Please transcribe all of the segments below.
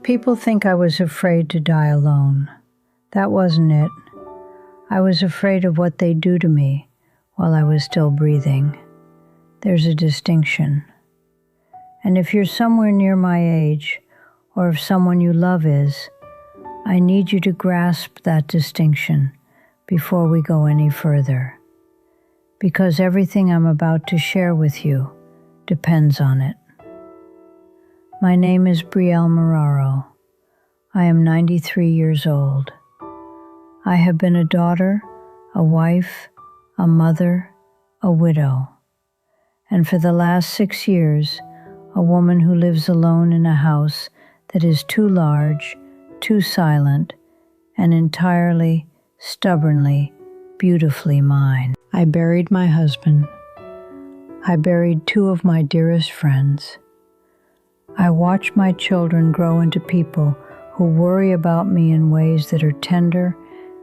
People think I was afraid to die alone. That wasn't it. I was afraid of what they'd do to me while I was still breathing. There's a distinction. And if you're somewhere near my age, or if someone you love is, I need you to grasp that distinction before we go any further. Because everything I'm about to share with you depends on it. My name is Brielle Marorrow. I am 93 years old. I have been a daughter, a wife, a mother, a widow, and for the last 6 years, a woman who lives alone in a house that is too large, too silent, and entirely, stubbornly, beautifully mine. I buried my husband. I buried 2 of my dearest friends. I watch my children grow into people who worry about me in ways that are tender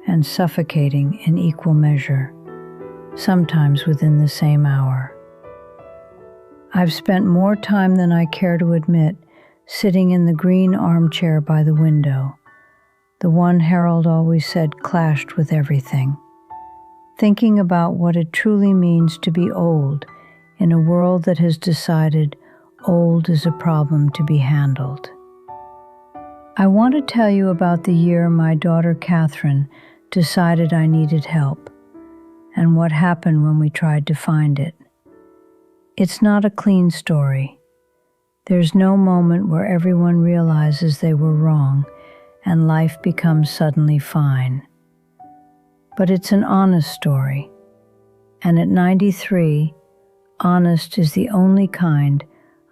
and suffocating in equal measure, sometimes within the same hour. I've spent more time than I care to admit sitting in the green armchair by the window, the one Harold always said clashed with everything, thinking about what it truly means to be old in a world that has decided old is a problem to be handled. I want to tell you about the year my daughter Catherine decided I needed help, and what happened when we tried to find it. It's not a clean story. There's no moment where everyone realizes they were wrong and life becomes suddenly fine. But it's an honest story, and at 93, honest is the only kind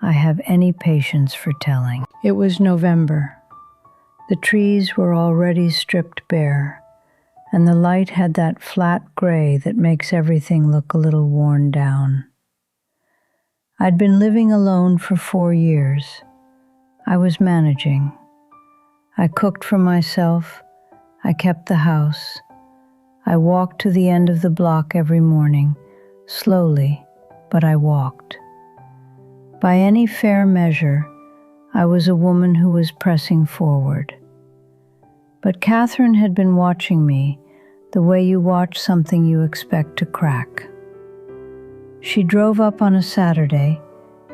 I have any patience for telling. It was November. The trees were already stripped bare, and the light had that flat gray that makes everything look a little worn down. I'd been living alone for 4 years. I was managing. I cooked for myself. I kept the house. I walked to the end of the block every morning, slowly, but I walked. By any fair measure, I was a woman who was pressing forward. But Catherine had been watching me the way you watch something you expect to crack. She drove up on a Saturday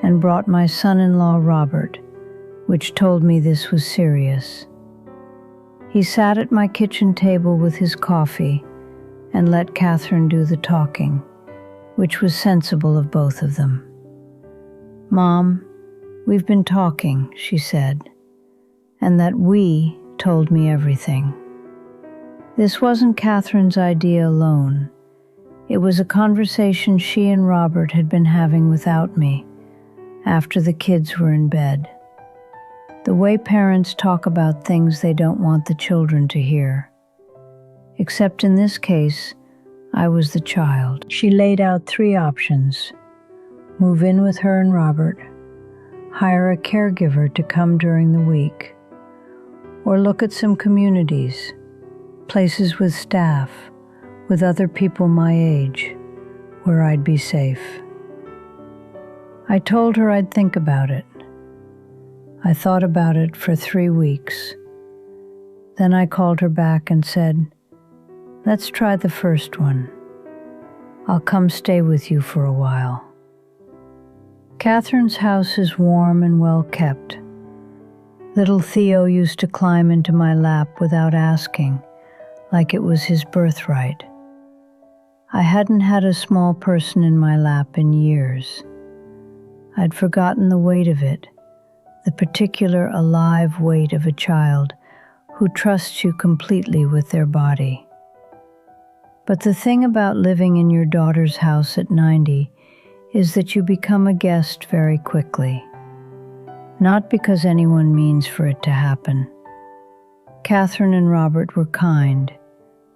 and brought my son-in-law Robert, which told me this was serious. He sat at my kitchen table with his coffee and let Catherine do the talking, which was sensible of both of them. "Mom, we've been talking," she said, and that "we" told me everything. This wasn't Catherine's idea alone. It was a conversation she and Robert had been having without me, after the kids were in bed. The way parents talk about things they don't want the children to hear. Except in this case, I was the child. She laid out 3 options: move in with her and Robert, hire a caregiver to come during the week, or look at some communities, places with staff, with other people my age, where I'd be safe. I told her I'd think about it. I thought about it for 3 weeks. Then I called her back and said, "Let's try the first one. I'll come stay with you for a while." Catherine's house is warm and well kept. Little Theo used to climb into my lap without asking, like it was his birthright. I hadn't had a small person in my lap in years. I'd forgotten the weight of it, the particular alive weight of a child who trusts you completely with their body. But the thing about living in your daughter's house at 90 is that you become a guest very quickly. Not because anyone means for it to happen. Catherine and Robert were kind,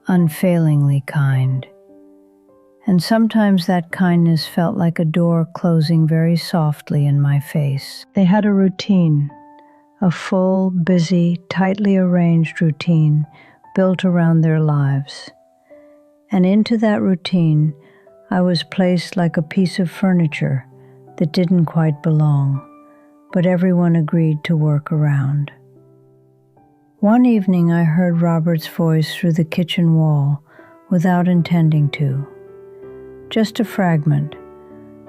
unfailingly kind. And sometimes that kindness felt like a door closing very softly in my face. They had a routine, a full, busy, tightly arranged routine built around their lives. And into that routine, I was placed like a piece of furniture that didn't quite belong, but everyone agreed to work around. One evening I heard Robert's voice through the kitchen wall without intending to. Just a fragment,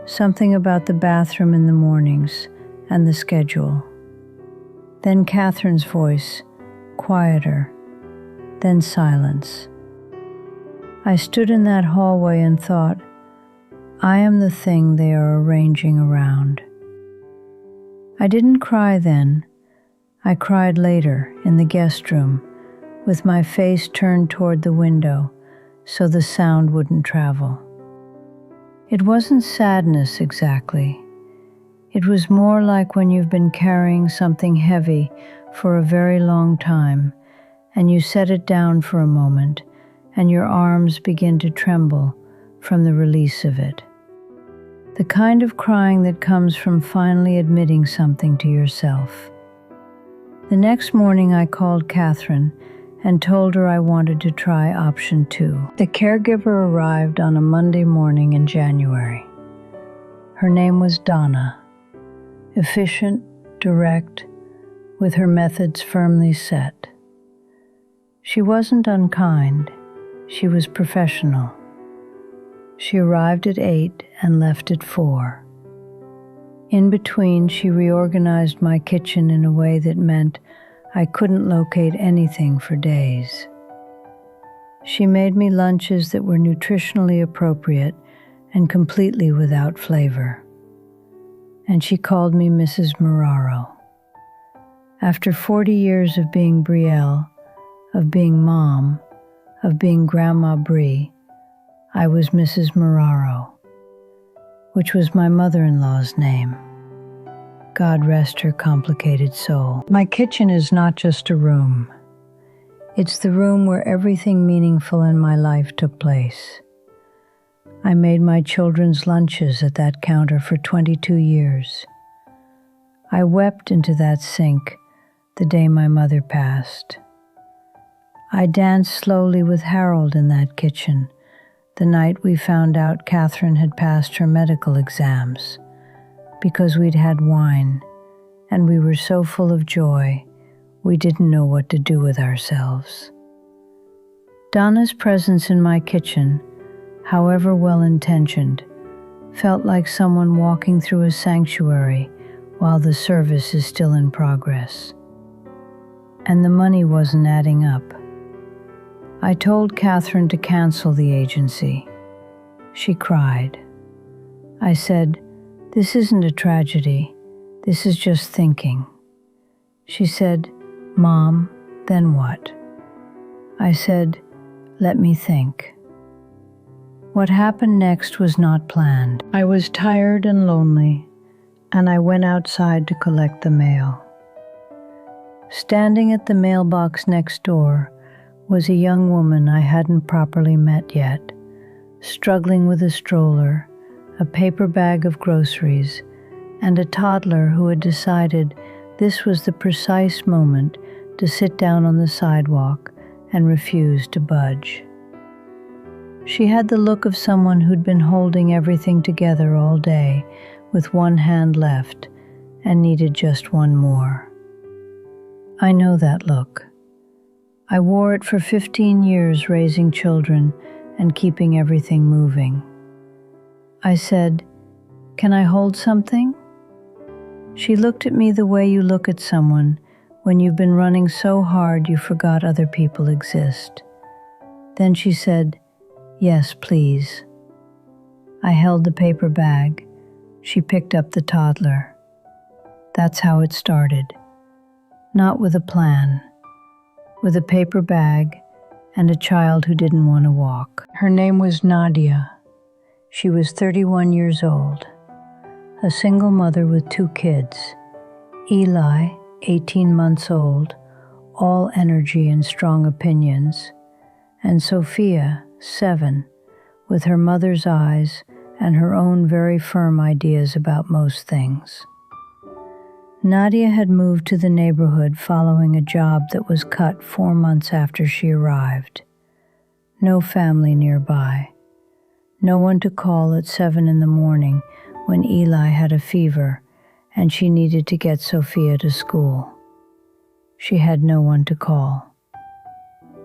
something about the bathroom in the mornings and the schedule. Then Catherine's voice, quieter, then silence. I stood in that hallway and thought, I am the thing they are arranging around. I didn't cry then. I cried later in the guest room, with my face turned toward the window so the sound wouldn't travel. It wasn't sadness exactly. It was more like when you've been carrying something heavy for a very long time and you set it down for a moment and your arms begin to tremble from the release of it. The kind of crying that comes from finally admitting something to yourself. The next morning I called Catherine and told her I wanted to try option 2. The caregiver arrived on a Monday morning in January. Her name was Donna. Efficient, direct, with her methods firmly set. She wasn't unkind. She was professional. She arrived at 8 and left at 4. In between, she reorganized my kitchen in a way that meant I couldn't locate anything for days. She made me lunches that were nutritionally appropriate and completely without flavor. And she called me Mrs. Marorrow. After 40 years of being Brielle, of being Mom, of being Grandma Brie, I was Mrs. Marorrow, which was my mother-in-law's name. God rest her complicated soul. My kitchen is not just a room. It's the room where everything meaningful in my life took place. I made my children's lunches at that counter for 22 years. I wept into that sink the day my mother passed. I danced slowly with Harold in that kitchen the night we found out Catherine had passed her medical exams, because we'd had wine, and we were so full of joy, we didn't know what to do with ourselves. Donna's presence in my kitchen, however well-intentioned, felt like someone walking through a sanctuary while the service is still in progress. And the money wasn't adding up. I told Catherine to cancel the agency. She cried. I said, "This isn't a tragedy. This is just thinking." She said, "Mom, then what?" I said, "Let me think." What happened next was not planned. I was tired and lonely, and I went outside to collect the mail. Standing at the mailbox next door was a young woman I hadn't properly met yet, struggling with a stroller, a paper bag of groceries, and a toddler who had decided this was the precise moment to sit down on the sidewalk and refuse to budge. She had the look of someone who'd been holding everything together all day with one hand left and needed just one more. I know that look. I wore it for 15 years raising children and keeping everything moving. I said, "Can I hold something?" She looked at me the way you look at someone when you've been running so hard you forgot other people exist. Then she said, "Yes, please." I held the paper bag. She picked up the toddler. That's how it started. Not with a plan. With a paper bag and a child who didn't want to walk. Her name was Nadia. She was 31 years old, a single mother with 2 kids. Eli, 18 months old, all energy and strong opinions, and Sophia, 7, with her mother's eyes and her own very firm ideas about most things. Nadia had moved to the neighborhood following a job that was cut 4 months after she arrived. No family nearby. No one to call at 7 in the morning when Eli had a fever and she needed to get Sophia to school. She had no one to call.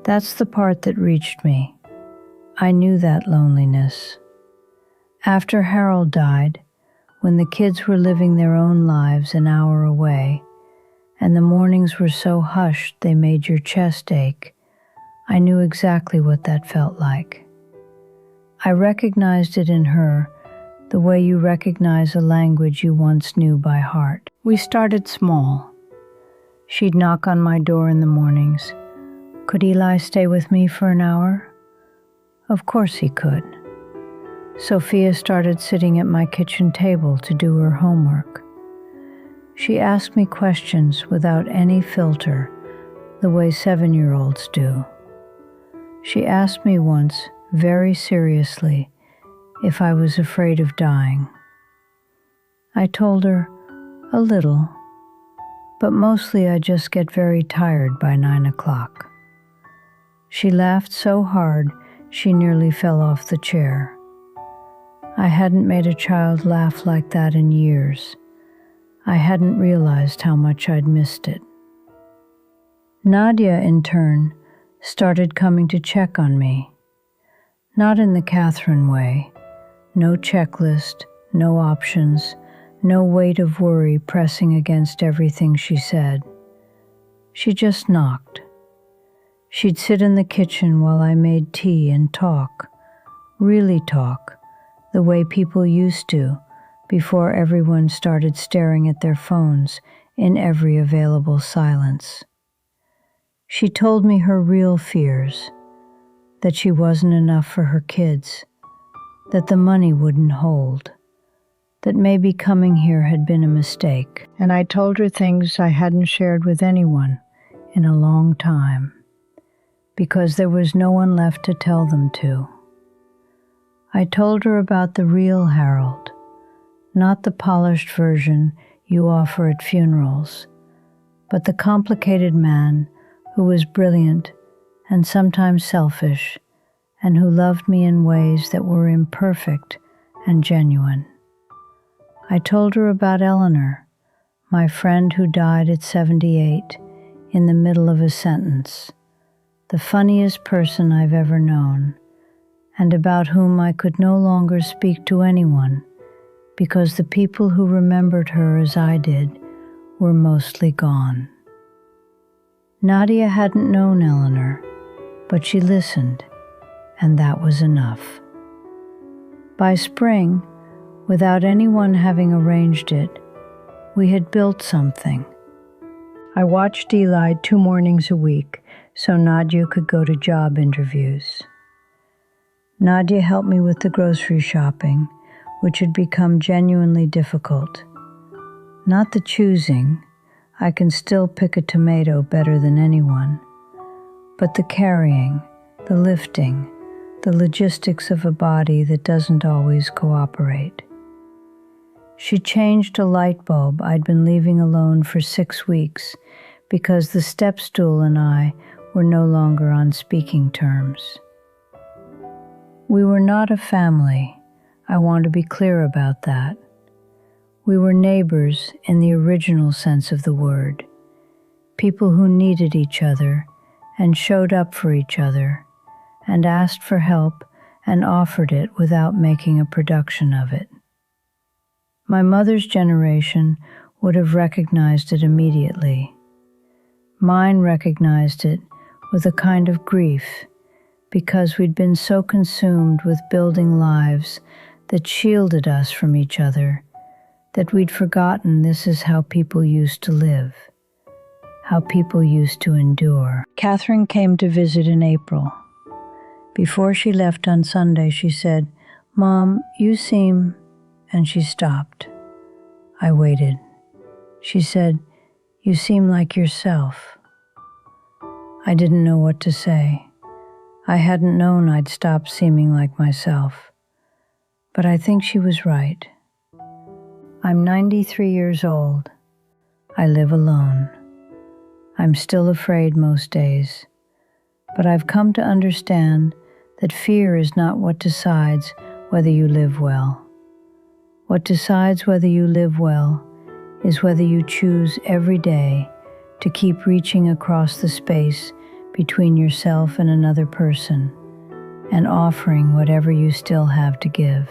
That's the part that reached me. I knew that loneliness. After Harold died, when the kids were living their own lives an hour away, and the mornings were so hushed they made your chest ache, I knew exactly what that felt like. I recognized it in her, the way you recognize a language you once knew by heart. We started small. She'd knock on my door in the mornings. Could Eli stay with me for an hour? Of course he could. Sophia started sitting at my kitchen table to do her homework. She asked me questions without any filter, the way 7-year-olds do. She asked me once, very seriously, if I was afraid of dying. I told her, a little, but mostly I just get very tired by 9 o'clock. She laughed so hard she nearly fell off the chair. I hadn't made a child laugh like that in years. I hadn't realized how much I'd missed it. Nadia, in turn, started coming to check on me. Not in the Catherine way. No checklist, no options, no weight of worry pressing against everything she said. She just knocked. She'd sit in the kitchen while I made tea and talk, really talk, the way people used to before everyone started staring at their phones in every available silence. She told me her real fears, that she wasn't enough for her kids, that the money wouldn't hold, that maybe coming here had been a mistake. And I told her things I hadn't shared with anyone in a long time, because there was no one left to tell them to. I told her about the real Harold, not the polished version you offer at funerals, but the complicated man who was brilliant and sometimes selfish, and who loved me in ways that were imperfect and genuine. I told her about Eleanor, my friend who died at 78, in the middle of a sentence, the funniest person I've ever known, and about whom I could no longer speak to anyone, because the people who remembered her as I did were mostly gone. Nadia hadn't known Eleanor, but she listened, and that was enough. By spring, without anyone having arranged it, we had built something. I watched Eli 2 mornings a week so Nadia could go to job interviews. Nadia helped me with the grocery shopping, which had become genuinely difficult. Not the choosing, I can still pick a tomato better than anyone, but the carrying, the lifting, the logistics of a body that doesn't always cooperate. She changed a light bulb I'd been leaving alone for 6 weeks because the step stool and I were no longer on speaking terms. We were not a family. I want to be clear about that. We were neighbors in the original sense of the word, people who needed each other and showed up for each other and asked for help and offered it without making a production of it. My mother's generation would have recognized it immediately. Mine recognized it with a kind of grief because we'd been so consumed with building lives that shielded us from each other that we'd forgotten this is how people used to live, how people used to endure. Catherine came to visit in April. Before she left on Sunday, she said, "Mom, you seem..." and she stopped. I waited. She said, "You seem like yourself." I didn't know what to say. I hadn't known I'd stopped seeming like myself. But I think she was right. I'm 93 years old. I live alone. I'm still afraid most days. But I've come to understand that fear is not what decides whether you live well. What decides whether you live well is whether you choose every day to keep reaching across the space between yourself and another person and offering whatever you still have to give.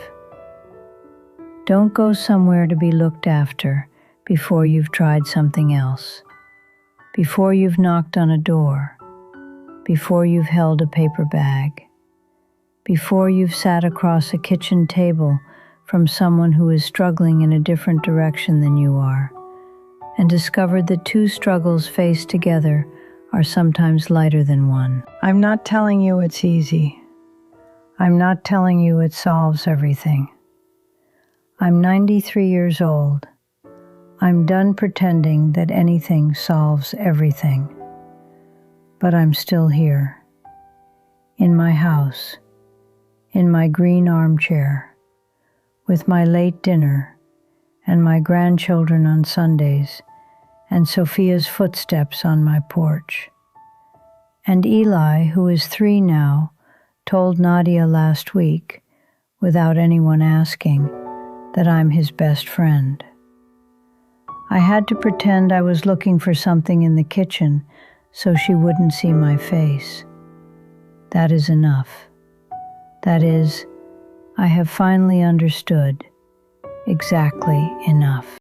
Don't go somewhere to be looked after before you've tried something else, before you've knocked on a door, before you've held a paper bag, before you've sat across a kitchen table from someone who is struggling in a different direction than you are, and discovered that two struggles faced together are sometimes lighter than one. I'm not telling you it's easy. I'm not telling you it solves everything. I'm 93 years old. I'm done pretending that anything solves everything. But I'm still here, in my house, in my green armchair, with my late dinner and my grandchildren on Sundays and Sophia's footsteps on my porch. And Eli, who is 3 now, told Nadia last week, without anyone asking, that I'm his best friend. I had to pretend I was looking for something in the kitchen so she wouldn't see my face. That is enough. That is, I have finally understood exactly enough.